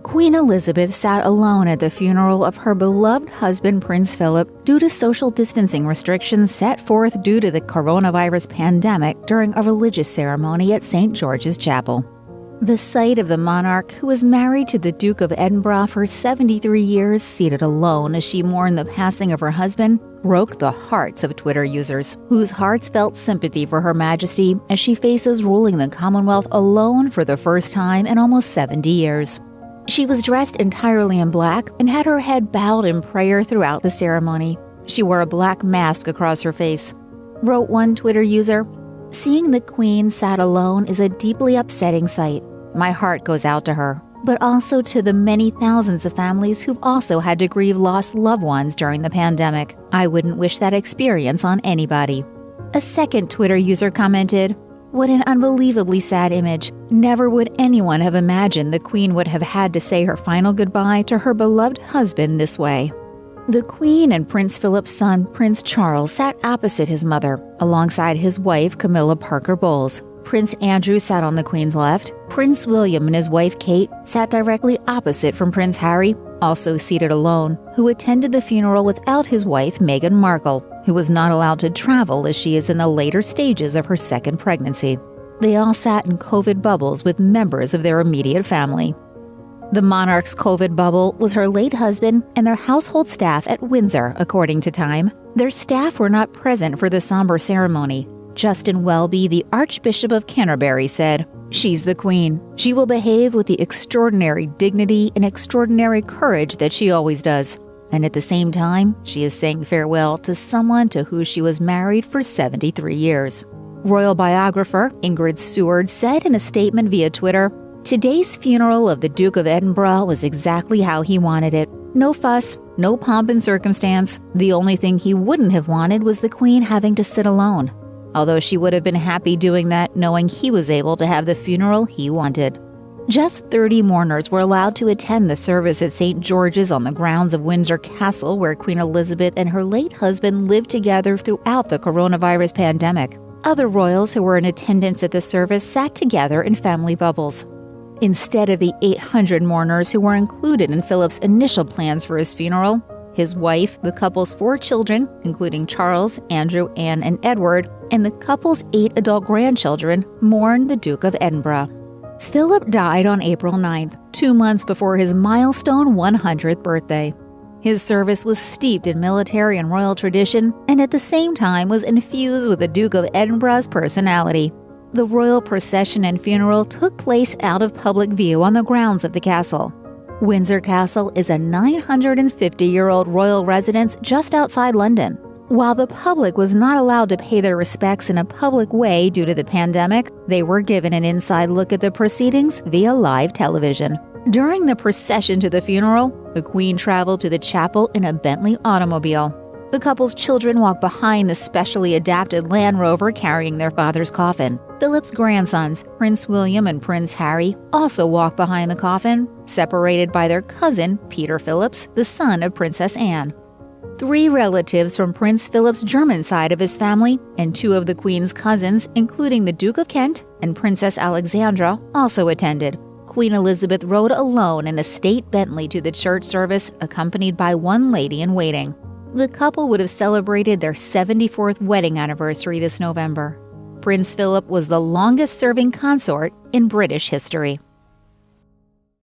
Queen Elizabeth sat alone at the funeral of her beloved husband, Prince Philip, due to social distancing restrictions set forth due to the coronavirus pandemic during a religious ceremony at St. George's Chapel. The sight of the monarch, who was married to the Duke of Edinburgh for 73 years, seated alone as she mourned the passing of her husband, broke the hearts of Twitter users, whose hearts felt sympathy for Her Majesty as she faces ruling the Commonwealth alone for the first time in almost 70 years. She was dressed entirely in black and had her head bowed in prayer throughout the ceremony. She wore a black mask across her face. Wrote one Twitter user, "Seeing the Queen sat alone is a deeply upsetting sight. My heart goes out to her, but also to the many thousands of families who've also had to grieve lost loved ones during the pandemic. I wouldn't wish that experience on anybody." A second Twitter user commented, "What an unbelievably sad image. Never would anyone have imagined the Queen would have had to say her final goodbye to her beloved husband this way." The Queen and Prince Philip's son, Prince Charles, sat opposite his mother, alongside his wife, Camilla Parker Bowles. Prince Andrew sat on the Queen's left. Prince William and his wife, Kate, sat directly opposite from Prince Harry, also seated alone, who attended the funeral without his wife, Meghan Markle, who was not allowed to travel as she is in the later stages of her second pregnancy. They all sat in COVID bubbles with members of their immediate family. The monarch's COVID bubble was her late husband and their household staff at Windsor, according to Time. Their staff were not present for the somber ceremony. Justin Welby, the Archbishop of Canterbury, said, "She's the Queen. She will behave with the extraordinary dignity and extraordinary courage that she always does. And at the same time, she is saying farewell to someone to whom she was married for 73 years. Royal biographer Ingrid Seward said in a statement via Twitter, "Today's funeral of the Duke of Edinburgh was exactly how he wanted it. No fuss, no pomp and circumstance. The only thing he wouldn't have wanted was the Queen having to sit alone. Although she would have been happy doing that, knowing he was able to have the funeral he wanted." Just 30 mourners were allowed to attend the service at St. George's on the grounds of Windsor Castle, where Queen Elizabeth and her late husband lived together throughout the coronavirus pandemic. Other royals who were in attendance at the service sat together in family bubbles. Instead of the 800 mourners who were included in Philip's initial plans for his funeral, his wife, the couple's 4 children, including Charles, Andrew, Anne, and Edward, and the couple's 8 adult grandchildren, mourned the Duke of Edinburgh. Philip died on April 9th, 2 months before his milestone 100th birthday. His service was steeped in military and royal tradition, and at the same time was infused with the Duke of Edinburgh's personality. The royal procession and funeral took place out of public view on the grounds of the castle. Windsor Castle is a 950-year-old royal residence just outside London. While the public was not allowed to pay their respects in a public way due to the pandemic, they were given an inside look at the proceedings via live television. During the procession to the funeral, the Queen traveled to the chapel in a Bentley automobile. The couple's children walked behind the specially adapted Land Rover carrying their father's coffin. Philip's grandsons, Prince William and Prince Harry, also walked behind the coffin, separated by their cousin, Peter Phillips, the son of Princess Anne. 3 relatives from Prince Philip's German side of his family and 2 of the Queen's cousins, including the Duke of Kent and Princess Alexandra, also attended. Queen Elizabeth rode alone in a state Bentley to the church service, accompanied by one lady-in-waiting. The couple would have celebrated their 74th wedding anniversary this November. Prince Philip was the longest-serving consort in British history.